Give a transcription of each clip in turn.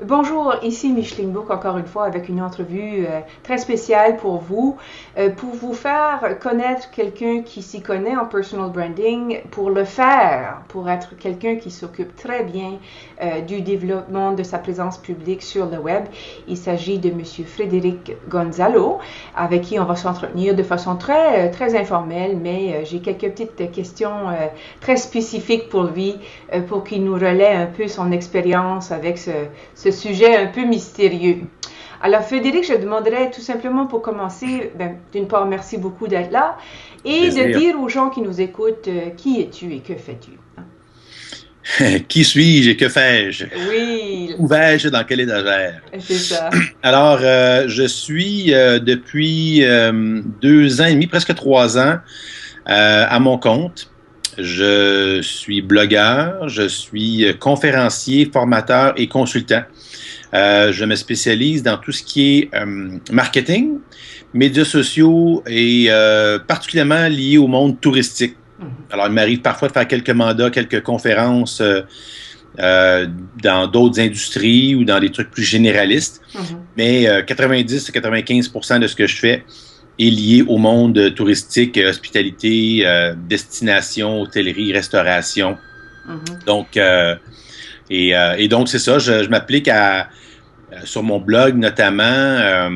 Bonjour, ici Micheline Book encore une fois avec une entrevue très spéciale pour vous faire connaître quelqu'un qui s'y connaît en personal branding, pour le faire, pour être quelqu'un qui s'occupe très bien du développement de sa présence publique sur le web. Il s'agit de Monsieur Frédéric Gonzalo, avec qui on va s'entretenir de façon très informelle, mais j'ai quelques petites questions très spécifiques pour lui, pour qu'il nous relaie un peu son expérience avec ce sujet un peu mystérieux. Alors, Frédéric, je demanderais tout simplement pour commencer, d'une part, merci beaucoup d'être là, et de Plaisir. dire aux gens qui nous écoutent, qui es-tu et que fais-tu? Qui suis-je et que fais-je? Oui, Où vais-je dans quelle étagère? c'est ça. Alors, je suis depuis 2 ans et demi, presque 3 ans, à mon compte. Je suis blogueur, je suis conférencier, formateur et consultant. Je me spécialise dans tout ce qui est marketing, médias sociaux et particulièrement lié au monde touristique. Mhm. Alors, il m'arrive parfois de faire quelques mandats, quelques conférences dans d'autres industries ou dans des trucs plus généralistes. Mhm. Mais 90-95% de ce que je fais est lié au monde touristique, hospitalité, destination, hôtellerie, restauration. Mhm. Donc, et donc, c'est ça, je m'applique sur mon blog notamment,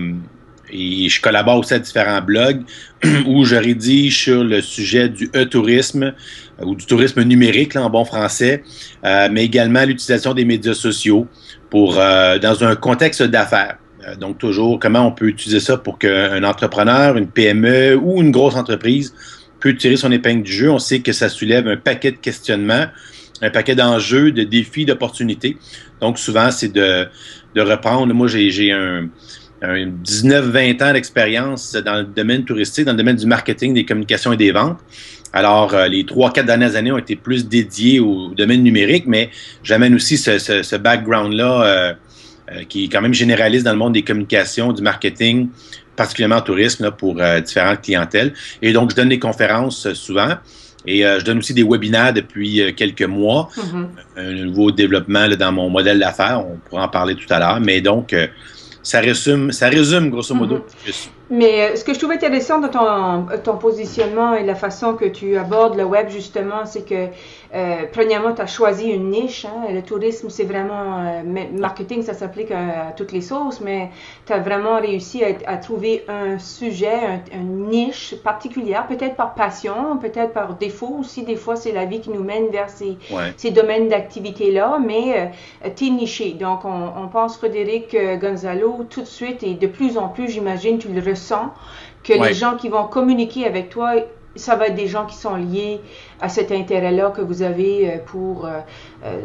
et je collabore aussi à différents blogs où je rédige sur le sujet du e-tourisme ou du tourisme numérique là, en bon français, mais également l'utilisation des médias sociaux dans un contexte d'affaires. Donc toujours, comment on peut utiliser ça pour qu'un entrepreneur, une PME ou une grosse entreprise peut tirer son épingle du jeu. On sait que ça soulève un paquet de questionnements, un paquet d'enjeux, de défis, d'opportunités. Donc souvent, c'est de reprendre. Moi, j'ai un 19-20 ans d'expérience dans le domaine touristique, dans le domaine du marketing, des communications et des ventes. Alors, les 3-4 dernières années ont été plus dédiées au domaine numérique, mais j'amène aussi ce background-là qui est quand même généraliste dans le monde des communications, du marketing, particulièrement en tourisme, là, pour différentes clientèles. Et donc, je donne des conférences souvent. Et je donne aussi des webinaires depuis quelques mois. Mhm. Un nouveau développement là, dans mon modèle d'affaires. On pourra en parler tout à l'heure. Mais donc, ça résume grosso modo Mhm. qui je suis. Mais ce que je trouve intéressant dans ton positionnement et la façon que tu abordes le web, justement, c'est que, premièrement, tu as choisi une niche. Hein. Le tourisme, c'est vraiment, marketing, ça s'applique à toutes les sauces, mais tu as vraiment réussi à trouver un sujet, une niche particulière, peut-être par passion, peut-être par défaut aussi. Des fois, c'est la vie qui nous mène vers Ouais. ces domaines d'activité-là, mais tu es niché. Donc, on pense Frédéric Gonzalo tout de suite et de plus en plus, j'imagine, tu le ressens, que les Ouais. gens qui vont communiquer avec toi, ça va être des gens qui sont liés à cet intérêt-là que vous avez pour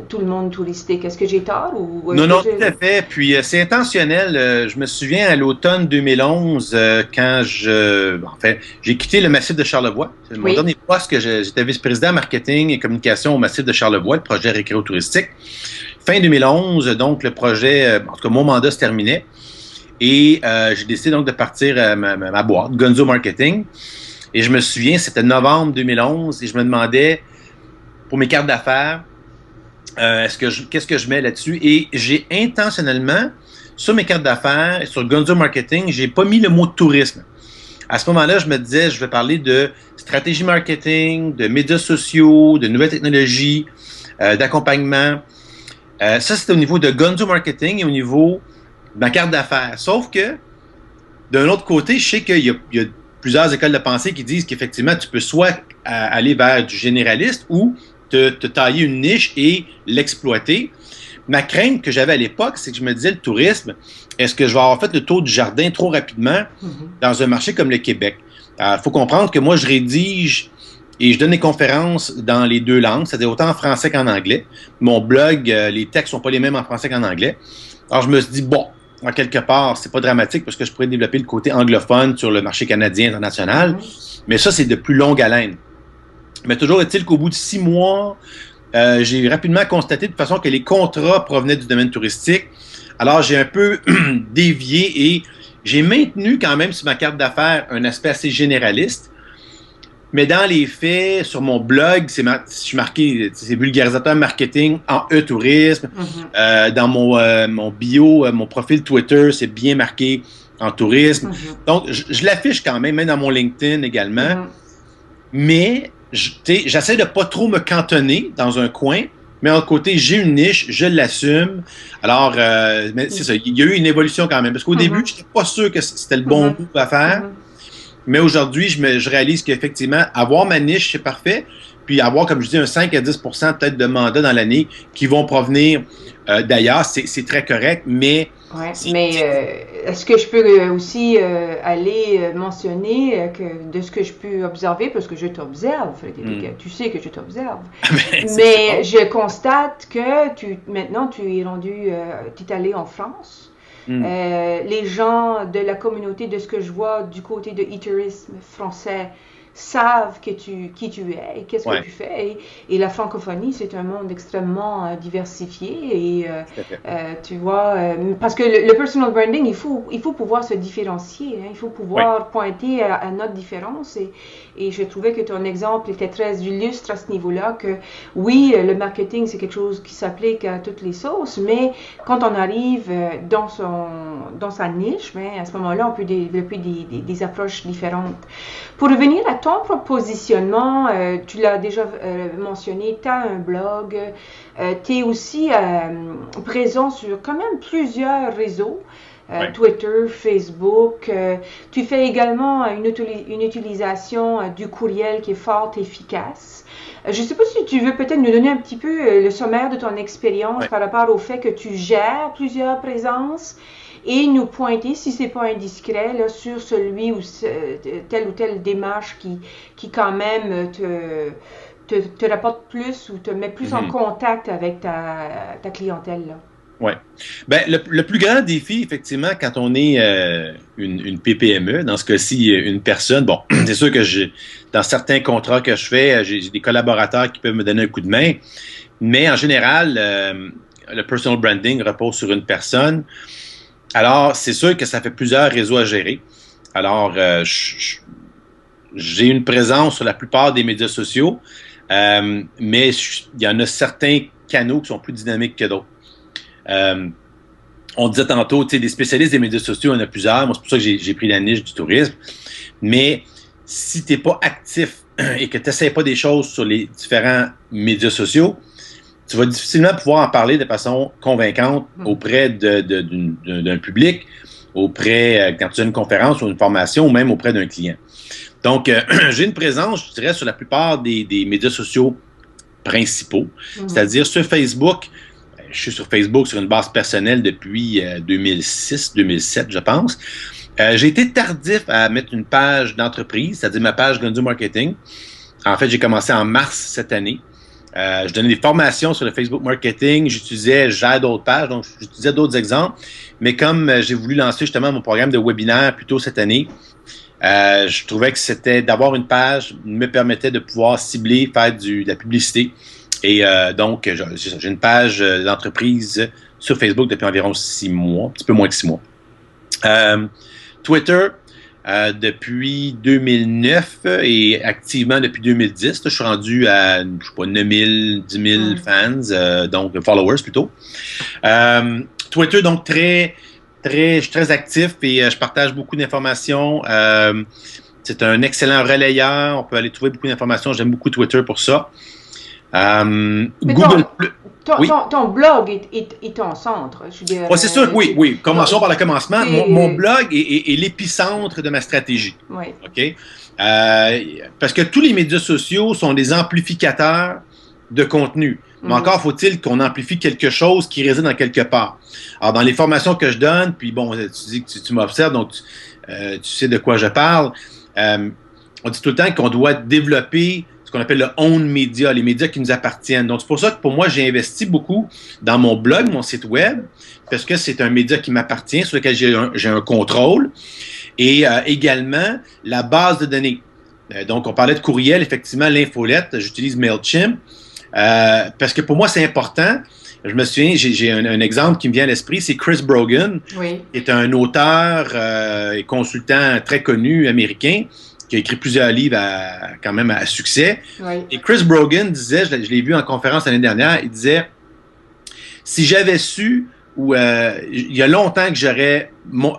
tout le monde touristique. Est-ce que j'ai tort ou est-ce Non, que non, tout j'ai... à fait. Puis c'est intentionnel. Je me souviens à l'automne 2011, quand en fait, j'ai quitté le Massif de Charlevoix. C'est mon Oui. dernier poste que j'étais vice-président marketing et communication au Massif de Charlevoix, le projet récréo-touristique. Fin 2011, donc le projet, en tout cas mon mandat se terminait. Et j'ai décidé donc de partir ma boîte, Gonzo Marketing. Et je me souviens, c'était novembre 2011 et je me demandais pour mes cartes d'affaires, qu'est-ce que je mets là-dessus? Et j'ai intentionnellement, sur mes cartes d'affaires, sur Gonzo Marketing, j'ai pas mis le mot tourisme. À ce moment-là, je me disais, je vais parler de stratégie marketing, de médias sociaux, de nouvelles technologies, d'accompagnement. Ça, c'était au niveau de Gonzo Marketing et au niveau de ma carte d'affaires. Sauf que, d'un autre côté, je sais qu'il y a plusieurs écoles de pensée qui disent qu'effectivement, tu peux soit aller vers du généraliste ou te tailler une niche et l'exploiter. Ma crainte que j'avais à l'époque, c'est que je me disais, le tourisme, est-ce que je vais avoir fait le tour du jardin trop rapidement Mhm. dans un marché comme le Québec? Il faut comprendre que moi, je rédige et je donne des conférences dans les deux langues, c'est-à-dire autant en français qu'en anglais. Mon blog, les textes sont pas les mêmes en français qu'en anglais. Alors, je me suis dit, bon, en quelque part, c'est pas dramatique parce que je pourrais développer le côté anglophone sur le marché canadien international, Mhm. mais ça, c'est de plus longue haleine. Mais toujours est-il qu'au bout de 6 mois, j'ai rapidement constaté de toute façon que les contrats provenaient du domaine touristique. Alors, j'ai un peu dévié et j'ai maintenu quand même sur ma carte d'affaires un aspect assez généraliste, Mais dans les faits, sur mon blog, je suis marqué, c'est vulgarisateur marketing en e-tourisme. Dans mon bio, mon profil Twitter, c'est bien marqué en tourisme. Donc, je l'affiche quand même dans mon LinkedIn également. Mais j'essaie de pas trop me cantonner dans un coin. Mais en côté, j'ai une niche, je l'assume. Alors, c'est ça, il y a eu une évolution quand même. Parce qu'au début, je n'étais pas sûr que c'était le bon coup à faire. Mais aujourd'hui, je réalise qu'effectivement, avoir ma niche, c'est parfait. Puis avoir, comme je dis, un 5 à 10 peut-être de mandats dans l'année qui vont provenir d'ailleurs, c'est très correct, mais... Ouais, mais est-ce que je peux aussi aller mentionner que de ce que je peux observer, parce que je t'observe, tu sais que je t'observe, mais je constate que maintenant tu es tu es allé en France. Les gens de la communauté, de ce que je vois du côté de e-tourisme français, savent qui tu es et qu'est-ce que tu fais. Et la francophonie, c'est un monde extrêmement diversifié. Et tu vois, parce que le personal branding, il faut pouvoir se différencier. Hein, il faut pouvoir pointer à notre différence. Et je trouvais que ton exemple était très illustre à ce niveau-là, que oui, le marketing, c'est quelque chose qui s'applique à toutes les sauces, mais quand on arrive dans sa niche, mais à ce moment-là, on peut développer des approches différentes. Pour revenir à ton positionnement, tu l'as déjà mentionné, tu as un blog, tu es aussi présent sur quand même plusieurs réseaux. Twitter, Facebook. Tu fais également une utilisation du courriel qui est fort efficace. Je ne sais pas si tu veux peut-être nous donner un petit peu le sommaire de ton expérience par rapport au fait que tu gères plusieurs présences et nous pointer, si c'est pas indiscret, là, sur celui ou telle démarche qui quand même te rapporte plus ou te met plus en contact avec ta clientèle, là. Oui. Ben, le plus grand défi, effectivement, quand on est une PPME, dans ce cas-ci, une personne, bon, c'est sûr que dans certains contrats que je fais, j'ai des collaborateurs qui peuvent me donner un coup de main, mais en général, le personal branding repose sur une personne. Alors, c'est sûr que ça fait plusieurs réseaux à gérer. Alors, j'ai une présence sur la plupart des médias sociaux, mais il y en a certains canaux qui sont plus dynamiques que d'autres. On disait tantôt, tu sais, des spécialistes des médias sociaux, il y en a plusieurs. Moi, c'est pour ça que j'ai pris la niche du tourisme. Mais si tu n'es pas actif et que tu n'essaies pas des choses sur les différents médias sociaux, tu vas difficilement pouvoir en parler de façon convaincante auprès d'un public, quand tu as une conférence ou une formation, ou même auprès d'un client. Donc, j'ai une présence, je dirais, sur la plupart des médias sociaux principaux. C'est-à-dire sur Facebook. Je suis sur Facebook sur une base personnelle depuis 2006-2007, je pense. J'ai été tardif à mettre une page d'entreprise, c'est-à-dire ma page Gundu Marketing. En fait, j'ai commencé en mars cette année. Je donnais des formations sur le Facebook Marketing. J'ai d'autres pages, donc j'utilisais d'autres exemples. Mais comme j'ai voulu lancer justement mon programme de webinaire plus tôt cette année, je trouvais que c'était d'avoir une page me permettait de pouvoir cibler, faire de la publicité. Et donc, j'ai une page d'entreprise sur Facebook depuis environ 6 mois, un petit peu moins de 6 mois. Twitter, depuis 2009 et activement depuis 2010. Je suis rendu à, je sais pas, 9000, 10 000 fans, donc followers plutôt. Twitter, donc je suis très actif et je partage beaucoup d'informations. C'est un excellent relayeur. On peut aller trouver beaucoup d'informations. J'aime beaucoup Twitter pour ça. Google ton blog est ton centre. C'est sûr, oui. Commençons par le commencement. Mon blog est l'épicentre de ma stratégie. Oui. OK? Parce que tous les médias sociaux sont des amplificateurs de contenu. Mais encore faut-il qu'on amplifie quelque chose qui réside dans quelque part. Alors, dans les formations que je donne, puis bon, tu dis que tu m'observes, donc tu sais de quoi je parle. On dit tout le temps qu'on doit développer qu'on appelle le own media, les médias qui nous appartiennent. Donc, c'est pour ça que pour moi, j'ai investi beaucoup dans mon blog, mon site web, parce que c'est un média qui m'appartient, sur lequel j'ai un contrôle, et également la base de données. Donc, on parlait de courriel, effectivement, l'infolette, j'utilise MailChimp, parce que pour moi, c'est important. Je me souviens, j'ai un exemple qui me vient à l'esprit, c'est Chris Brogan, qui est un auteur et consultant très connu américain, qui a écrit plusieurs livres quand même à succès. Oui. Et Chris Brogan disait, je l'ai vu en conférence l'année dernière, il disait, si j'avais su, il y a longtemps que j'aurais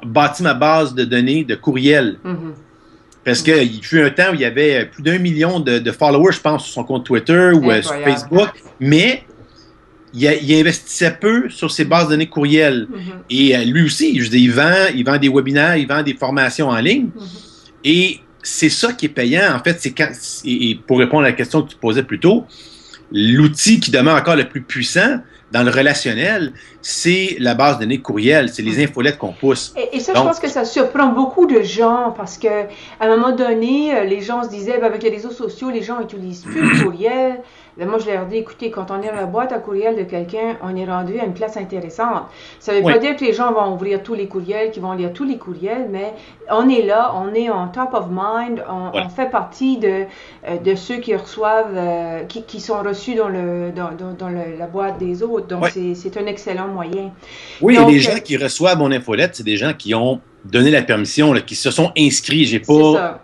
bâti ma base de données de courriel. Parce qu'il fut un temps où il y avait plus d'1 million de followers, je pense, sur son compte Twitter ou sur Facebook, mais il investissait peu sur ses bases de données courriel. Et lui aussi, je dis, il vend des webinaires, il vend des formations en ligne. Et c'est ça qui est payant. En fait, et pour répondre à la question que tu posais plus tôt, l'outil qui demeure encore le plus puissant dans le relationnel, c'est la base de données courriel, c'est les infolettes qu'on pousse. Et ça, donc, je pense que ça surprend beaucoup de gens parce qu'à un moment donné, les gens se disaient, avec les réseaux sociaux, les gens n'utilisent plus le courriel. Ben moi, je leur dis, écoutez, quand on est dans la boîte à courriel de quelqu'un, on est rendu à une place intéressante. Ça ne veut pas dire que les gens vont ouvrir tous les courriels, qu'ils vont lire tous les courriels, mais on est là, on est en top of mind, on fait partie de ceux qui reçoivent, qui sont reçus dans la boîte des autres. Donc, c'est un excellent moyen. Oui, donc, et les gens qui reçoivent mon infolette, c'est des gens qui ont donné la permission, là, qui se sont inscrits. J'ai pas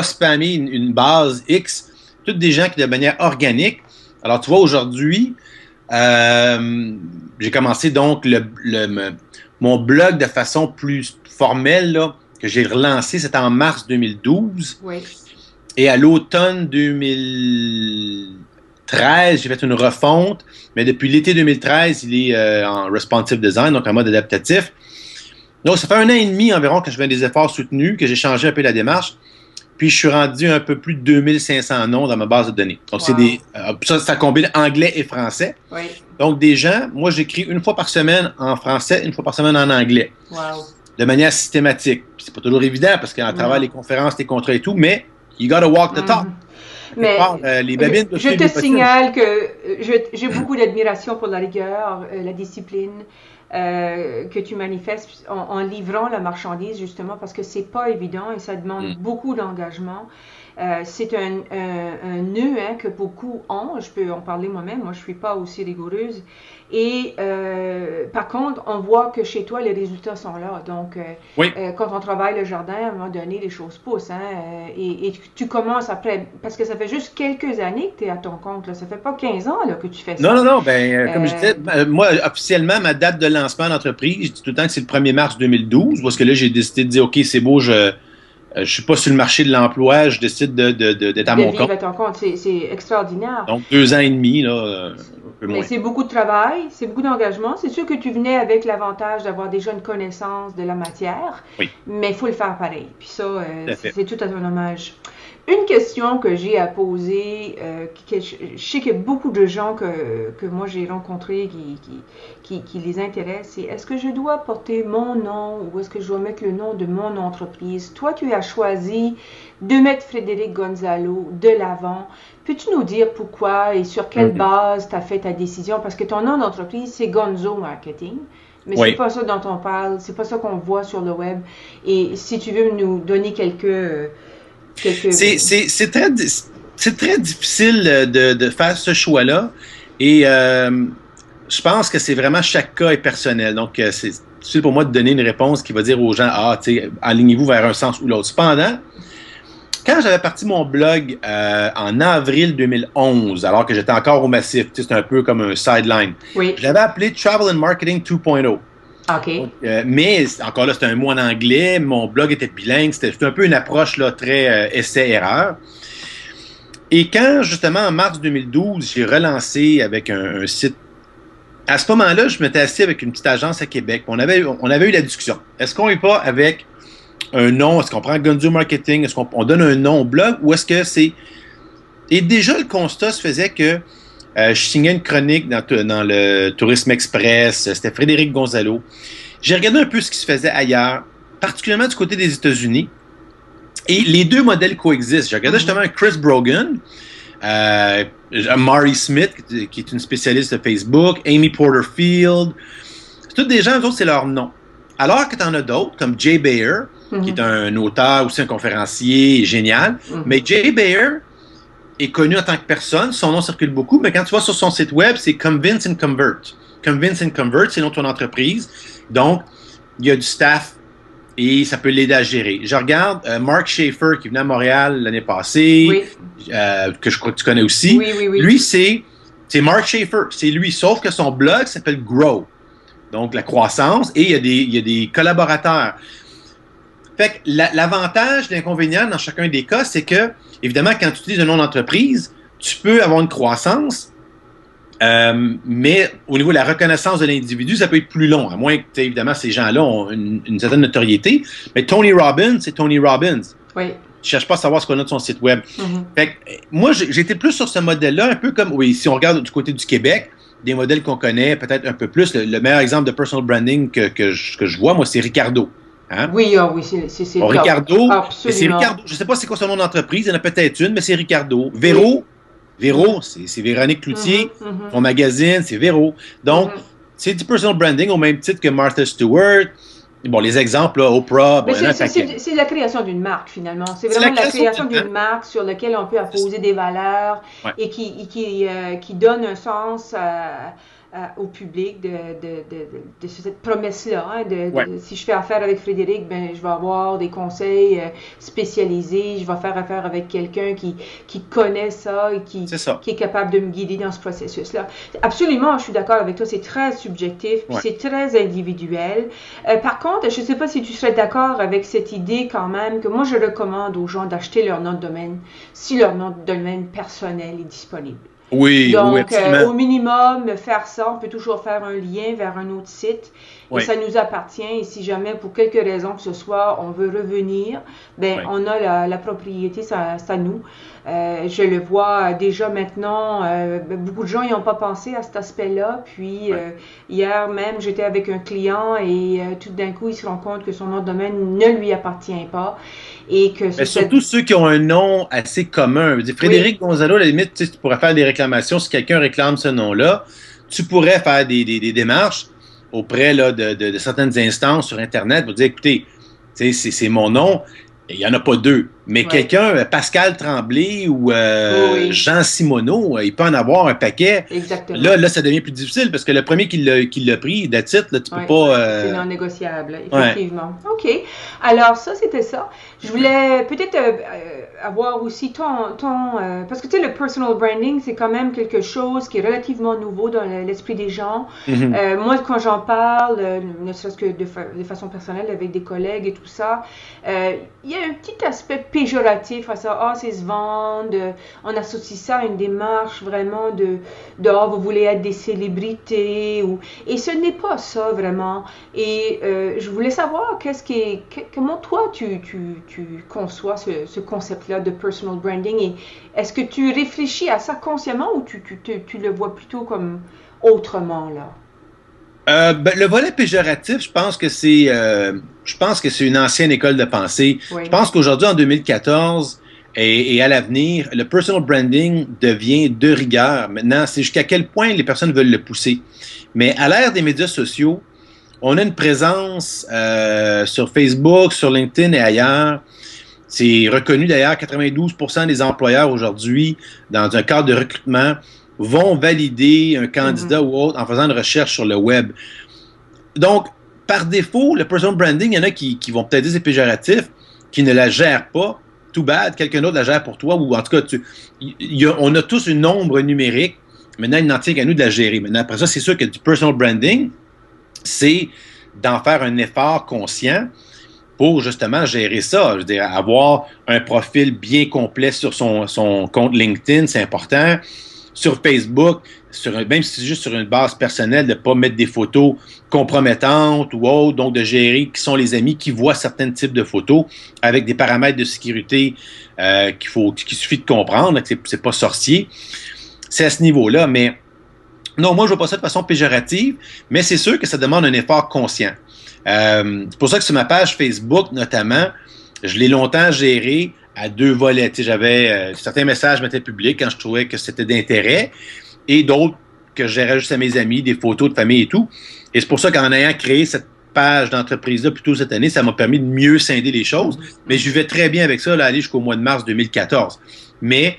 spammé une base X. Toutes des gens qui, de manière organique. Alors, tu vois, aujourd'hui, j'ai commencé donc mon blog de façon plus formelle, là, que j'ai relancé, c'était en mars 2012. Oui. Et à l'automne 2013, j'ai fait une refonte, mais depuis l'été 2013, il est en responsive design, donc en mode adaptatif. Donc, ça fait 1 an et demi environ que je fais des efforts soutenus, que j'ai changé un peu la démarche. Puis, je suis rendu un peu plus de 2500 noms dans ma base de données. Donc, c'est ça combine anglais et français. Oui. Donc, des gens, moi, j'écris 1 fois par semaine en français, 1 fois par semaine en anglais. Wow. De manière systématique. Puis, c'est pas toujours évident parce qu'à travers les conférences, les contrats et tout, mais you gotta walk the talk. Mais les babines, je te signale que j'ai beaucoup d'admiration pour la rigueur, la discipline que tu manifestes en livrant la marchandise, justement, parce que c'est pas évident et ça demande beaucoup d'engagement. C'est un nœud que beaucoup ont. Je peux en parler moi-même. Moi, je suis pas aussi rigoureuse. Et par contre, on voit que chez toi, les résultats sont là. Donc, quand on travaille le jardin, à un moment donné, les choses poussent. Et tu commences après, parce que ça fait juste quelques années que tu es à ton compte. Là. Ça fait pas 15 ans là, que tu fais ça. Non. Comme je disais, moi, officiellement, ma date de lancement d'entreprise, je dis tout le temps que c'est le 1er mars 2012, parce que là, j'ai décidé de dire, OK, c'est beau, je suis pas sur le marché de l'emploi, je décide d'être à mon compte. À ton compte, c'est extraordinaire. Donc, 2 ans et demi, là, un peu moins. Mais c'est beaucoup de travail, c'est beaucoup d'engagement. C'est sûr que tu venais avec l'avantage d'avoir déjà une connaissance de la matière, mais il faut le faire pareil. Puis ça, c'est tout à ton hommage. Une question que j'ai à poser, je sais qu'il y a beaucoup de gens que moi j'ai rencontrés qui les intéressent, c'est est-ce que je dois porter mon nom ou est-ce que je dois mettre le nom de mon entreprise? Toi, tu as choisi de mettre Frédéric Gonzalo de l'avant. Peux-tu nous dire pourquoi et sur quelle base tu as fait ta décision? Parce que ton nom d'entreprise, c'est Gonzo Marketing. Mais c'est pas ça dont on parle, c'est pas ça qu'on voit sur le web. Et si tu veux nous donner quelques... C'est très difficile de faire ce choix-là et je pense que c'est vraiment chaque cas est personnel. Donc, c'est difficile pour moi de donner une réponse qui va dire aux gens, alignez-vous vers un sens ou l'autre. Cependant, quand j'avais parti mon blog en avril 2011, alors que j'étais encore au Massif, c'était un peu comme un sideline, je l'avais appelé Travel and Marketing 2.0. OK. Donc, mais encore là, c'était un mot en anglais. Mon blog était bilingue. C'était un peu une approche là, très essai-erreur. Et quand, justement, en mars 2012, j'ai relancé avec un site, à ce moment-là, je m'étais assis avec une petite agence à Québec. On avait eu la discussion. Est-ce qu'on n'est pas avec un nom? Est-ce qu'on prend Gonzo Marketing? Est-ce qu'on donne un nom au blog? Ou est-ce que c'est... Et déjà, le constat se faisait que je signais une chronique dans le Tourisme Express. C'était Frédéric Gonzalo. J'ai regardé un peu ce qui se faisait ailleurs, particulièrement du côté des États-Unis. Et les deux modèles coexistent. J'ai regardé justement Chris Brogan, Mari Smith, qui est une spécialiste de Facebook, Amy Porterfield. C'est tous des gens, eux autres, c'est leur nom. Alors que tu en as d'autres, comme Jay Baer, qui est un auteur, aussi un conférencier génial. Mais Jay Baer est connu en tant que personne, son nom circule beaucoup, mais quand tu vas sur son site web, c'est Convince and Convert. Convince and Convert, c'est le nom de ton entreprise. Donc, il y a du staff et ça peut l'aider à gérer. Je regarde Mark Schaefer qui venait à Montréal l'année passée, Oui. Que je crois que tu connais aussi. Oui, oui, oui. Lui, c'est Mark Schaefer, c'est lui, sauf que son blog s'appelle Grow, donc la croissance, et il y a des collaborateurs. Fait que l'avantage, l'inconvénient dans chacun des cas, c'est que, évidemment, quand tu utilises un nom d'entreprise, tu peux avoir une croissance, mais au niveau de la reconnaissance de l'individu, ça peut être plus long, à moins que, évidemment, ces gens-là ont une certaine notoriété. Mais Tony Robbins, c'est Tony Robbins. Oui. Je ne cherche pas à savoir ce qu'on a de son site web. Fait que, moi, j'étais plus sur ce modèle-là, un peu comme, oui, si on regarde du côté du Québec, des modèles qu'on connaît peut-être un peu plus. Le meilleur exemple de personal branding que je vois, moi, c'est Ricardo. Hein? Oui, oui, c'est bon, Ricardo, absolument. C'est Ricardo. Je ne sais pas c'est quoi son nom d'entreprise, il y en a peut-être une, mais c'est Ricardo. Véro, c'est Véronique Cloutier. Son magazine, c'est Véro. Donc, c'est du personal branding au même titre que Martha Stewart. Bon, les exemples, là, Oprah. Bon, c'est la création d'une marque, finalement. C'est vraiment la création d'une marque sur laquelle on peut apposer des valeurs et qui donne un sens au public de cette promesse-là. Hein, si je fais affaire avec Frédéric, ben, je vais avoir des conseils spécialisés, je vais faire affaire avec quelqu'un qui connaît ça et qui est capable de me guider dans ce processus-là. Absolument, je suis d'accord avec toi, c'est très subjectif, puis c'est très individuel. Par contre, je ne sais pas si tu serais d'accord avec cette idée quand même que moi, je recommande aux gens d'acheter leur nom de domaine si leur nom de domaine personnel est disponible. Oui, donc, au minimum, faire ça, on peut toujours faire un lien vers un autre site et ça nous appartient. Et si jamais, pour quelque raison que ce soit, on veut revenir, ben, on a la propriété, c'est à nous. Je le vois déjà maintenant, beaucoup de gens n'y ont pas pensé à cet aspect-là. Puis, hier même, j'étais avec un client et tout d'un coup, il se rend compte que son nom de domaine ne lui appartient pas. Et que surtout ceux qui ont un nom assez commun. Je veux dire, Frédéric Gonzalo, à la limite, tu pourrais faire des réclamations. Si quelqu'un réclame ce nom-là, tu pourrais faire des démarches auprès là, de certaines instances sur Internet pour dire, écoutez, c'est mon nom. Il n'y en a pas deux. Mais quelqu'un, Pascal Tremblay ou Jean Simoneau, il peut en avoir un paquet. Exactement. Là, ça devient plus difficile parce que le premier qui l'a pris, d'attitude, là, tu peux pas... C'est non négociable, effectivement. OK. Alors, ça, c'était ça. Je voulais peut-être avoir aussi parce que, tu sais, le personal branding, c'est quand même quelque chose qui est relativement nouveau dans l'esprit des gens. Moi, quand j'en parle, ne serait-ce que de façon personnelle avec des collègues et tout ça, il y a un petit aspect péjoratif à ça. C'est se vendre. On associe ça à une démarche vraiment vous voulez être des célébrités. Et ce n'est pas ça vraiment. Et je voulais savoir comment toi tu conçois ce concept-là de personal branding. Et est-ce que tu réfléchis à ça consciemment ou tu le vois plutôt comme autrement là? Le volet péjoratif, je pense que c'est une ancienne école de pensée. Je pense qu'aujourd'hui, en 2014 et à l'avenir, le personal branding devient de rigueur. Maintenant, c'est jusqu'à quel point les personnes veulent le pousser. Mais à l'ère des médias sociaux, on a une présence sur Facebook, sur LinkedIn et ailleurs. C'est reconnu d'ailleurs, 92% des employeurs aujourd'hui, dans un cadre de recrutement, vont valider un candidat ou autre en faisant une recherche sur le web. Donc, par défaut, le personal branding, il y en a qui vont peut-être dire c'est péjoratif, qui ne la gèrent pas. Too bad, quelqu'un d'autre la gère pour toi, ou en tout cas, on a tous une ombre numérique. Maintenant, il n'en tient qu'à nous de la gérer. Maintenant, après ça, c'est sûr que du personal branding, c'est d'en faire un effort conscient pour justement gérer ça. Je veux dire, avoir un profil bien complet sur son compte LinkedIn, c'est important. Sur Facebook, même si c'est juste sur une base personnelle, de ne pas mettre des photos compromettantes ou autres, donc de gérer qui sont les amis qui voient certains types de photos avec des paramètres de sécurité qu'il suffit de comprendre, que c'est pas sorcier. C'est à ce niveau-là, mais non, moi je ne vois pas ça de façon péjorative, mais c'est sûr que ça demande un effort conscient. C'est pour ça que sur ma page Facebook, notamment, je l'ai longtemps géré à deux volets. J'avais certains messages que je mettais publics quand je trouvais que c'était d'intérêt et d'autres que je gérais juste à mes amis, des photos de famille et tout. Et c'est pour ça qu'en ayant créé cette page d'entreprise-là plus tôt cette année, ça m'a permis de mieux scinder les choses. Mais je vivais très bien avec ça, là, aller jusqu'au mois de mars 2014. Mais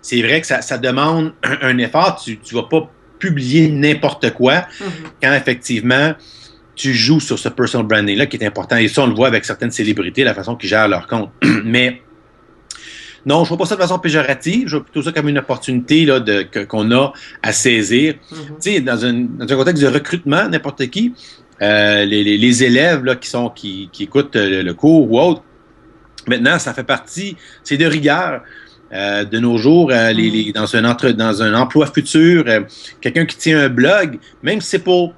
c'est vrai que ça demande un effort. Tu ne vas pas publier n'importe quoi quand effectivement tu joues sur ce personal branding-là qui est important. Et ça, on le voit avec certaines célébrités, la façon qu'ils gèrent leur compte. Mais non, je ne vois pas ça de façon péjorative. Je vois plutôt ça comme une opportunité là, qu'on a à saisir. Tu sais, dans un contexte de recrutement, n'importe qui, les élèves là, qui écoutent le cours ou autre, maintenant, ça fait partie, c'est de rigueur. De nos jours, dans un emploi futur, quelqu'un qui tient un blog, même si c'est pour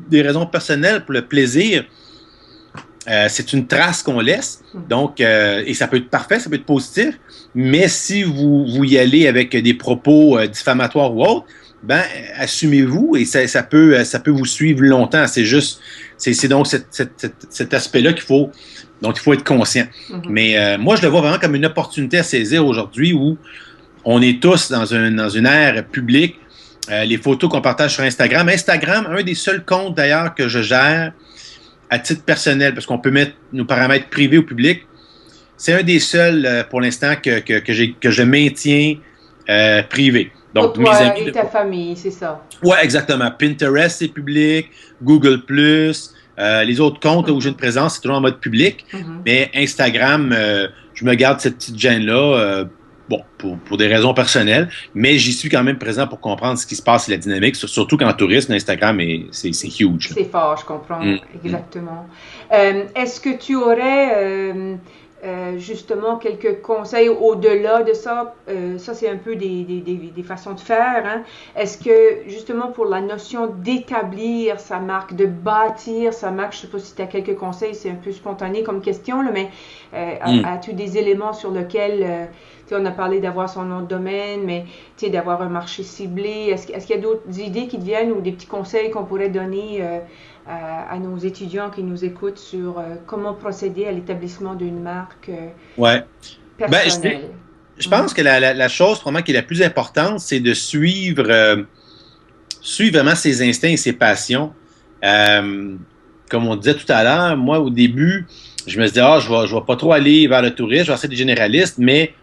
des raisons personnelles, pour le plaisir, c'est une trace qu'on laisse. Donc, et ça peut être parfait, ça peut être positif, mais si vous y allez avec des propos diffamatoires ou autres, ben assumez-vous et ça peut vous suivre longtemps. C'est donc cet aspect-là dont il faut être conscient. Mais moi, je le vois vraiment comme une opportunité à saisir aujourd'hui où on est tous dans une ère publique. Les photos qu'on partage sur Instagram. Instagram, un des seuls comptes d'ailleurs que je gère à titre personnel, parce qu'on peut mettre nos paramètres privés ou publics. C'est un des seuls, pour l'instant, que je maintiens privé. Donc, pour toi mes amis et ta famille, c'est ça? Oui, exactement. Pinterest, c'est public. Google+, les autres comptes où j'ai une présence, c'est toujours en mode public. Mais Instagram, je me garde cette petite gêne-là, bon, pour des raisons personnelles, mais j'y suis quand même présent pour comprendre ce qui se passe et la dynamique, surtout qu'en tourisme, Instagram, c'est huge. C'est fort, je comprends, exactement. Est-ce que tu aurais justement quelques conseils au-delà de ça? Ça, c'est un peu des façons de faire. Hein? Est-ce que, justement, pour la notion d'établir sa marque, de bâtir sa marque, je ne sais pas si tu as quelques conseils, c'est un peu spontané comme question, là, mais as-tu des éléments sur lesquels... on a parlé d'avoir son nom de domaine, mais d'avoir un marché ciblé. Est-ce qu'il y a d'autres idées qui te viennent ou des petits conseils qu'on pourrait donner à nos étudiants qui nous écoutent sur comment procéder à l'établissement d'une marque personnelle? Je pense que la chose probablement qui est la plus importante, c'est de suivre vraiment ses instincts et ses passions. Comme on disait tout à l'heure, moi, au début, je me disais, je vais pas trop aller vers le tourisme, je vais essayer des généralistes, mais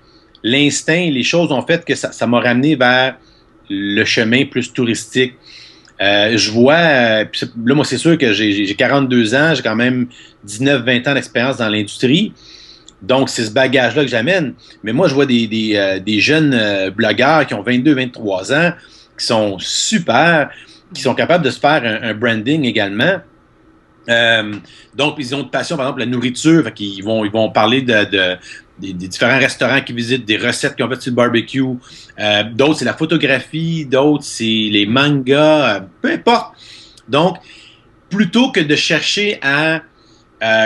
l'instinct, les choses ont fait que ça m'a ramené vers le chemin plus touristique. Je vois, là, moi, c'est sûr que j'ai 42 ans, j'ai quand même 19-20 ans d'expérience dans l'industrie. Donc, c'est ce bagage-là que j'amène. Mais moi, je vois des jeunes blogueurs qui ont 22-23 ans, qui sont super, qui sont capables de se faire un branding également. Donc, ils ont de passion, par exemple, la nourriture. Fait qu'ils vont parler des différents restaurants qu'ils visitent, des recettes qu'ils ont faites sur le barbecue. D'autres, c'est la photographie. D'autres, c'est les mangas. Peu importe. Donc, plutôt que de chercher à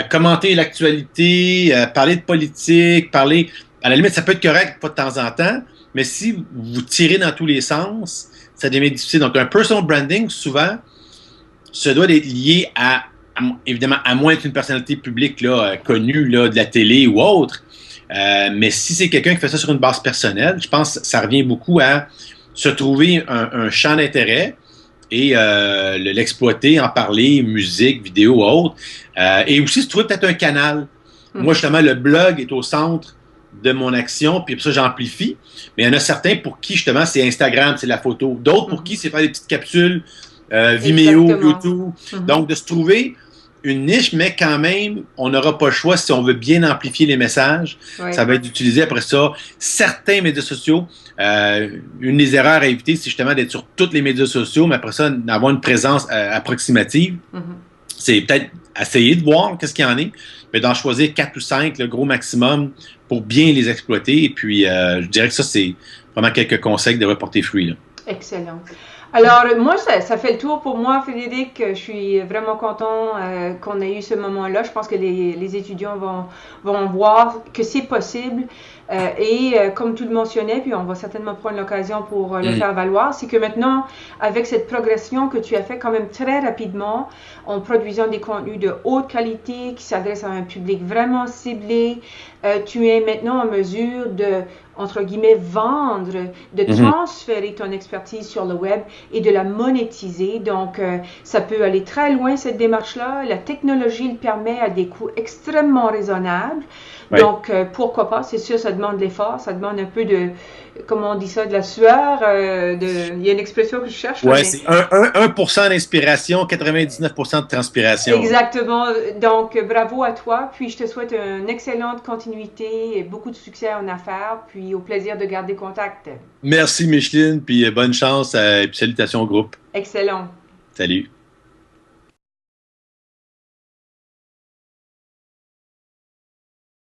commenter l'actualité, parler de politique, parler... À la limite, ça peut être correct, pas de temps en temps, mais si vous tirez dans tous les sens, ça devient difficile. Donc, un personal branding, souvent, se doit d'être lié évidemment, à moins qu'une personnalité publique là, connue là, de la télé ou autre. Mais si c'est quelqu'un qui fait ça sur une base personnelle, je pense que ça revient beaucoup à se trouver un champ d'intérêt et l'exploiter, en parler, musique, vidéo, autre. Et aussi se trouver peut-être un canal. Moi, justement, le blog est au centre de mon action, puis pour ça, j'amplifie. Mais il y en a certains pour qui, justement, c'est Instagram, c'est la photo. D'autres pour qui, c'est faire des petites capsules Vimeo, YouTube. Donc, de se trouver une niche, mais quand même, on n'aura pas le choix si on veut bien amplifier les messages. Ça va être d'utiliser après ça certains médias sociaux. Une des erreurs à éviter, c'est justement d'être sur tous les médias sociaux, mais après ça, d'avoir une présence approximative. C'est peut-être essayer de voir qu'est-ce qu'il y en est, mais d'en choisir 4 ou 5, le gros maximum, pour bien les exploiter. Et puis, je dirais que ça, c'est vraiment quelques conseils qui devraient porter fruit. Là. Excellent. Alors, moi, ça fait le tour pour moi, Frédéric. Je suis vraiment content qu'on ait eu ce moment-là. Je pense que les étudiants vont voir que c'est possible. Comme tu le mentionnais, puis on va certainement prendre l'occasion pour le faire valoir, c'est que maintenant, avec cette progression que tu as fait quand même très rapidement, en produisant des contenus de haute qualité qui s'adressent à un public vraiment ciblé, tu es maintenant en mesure de, entre guillemets, vendre, de transférer ton expertise sur le web et de la monétiser. Donc, ça peut aller très loin, cette démarche-là. La technologie le permet à des coûts extrêmement raisonnables. Donc, pourquoi pas? C'est sûr, ça demande demande de l'effort, ça demande un peu de, comment on dit ça, de la sueur. Il y a une expression que je cherche. Ouais, c'est 1% d'inspiration, 99% de transpiration. Exactement. Donc, bravo à toi. Puis, je te souhaite une excellente continuité et beaucoup de succès en affaires. Puis, au plaisir de garder contact. Merci Micheline, puis bonne chance et puis salutations au groupe. Excellent. Salut.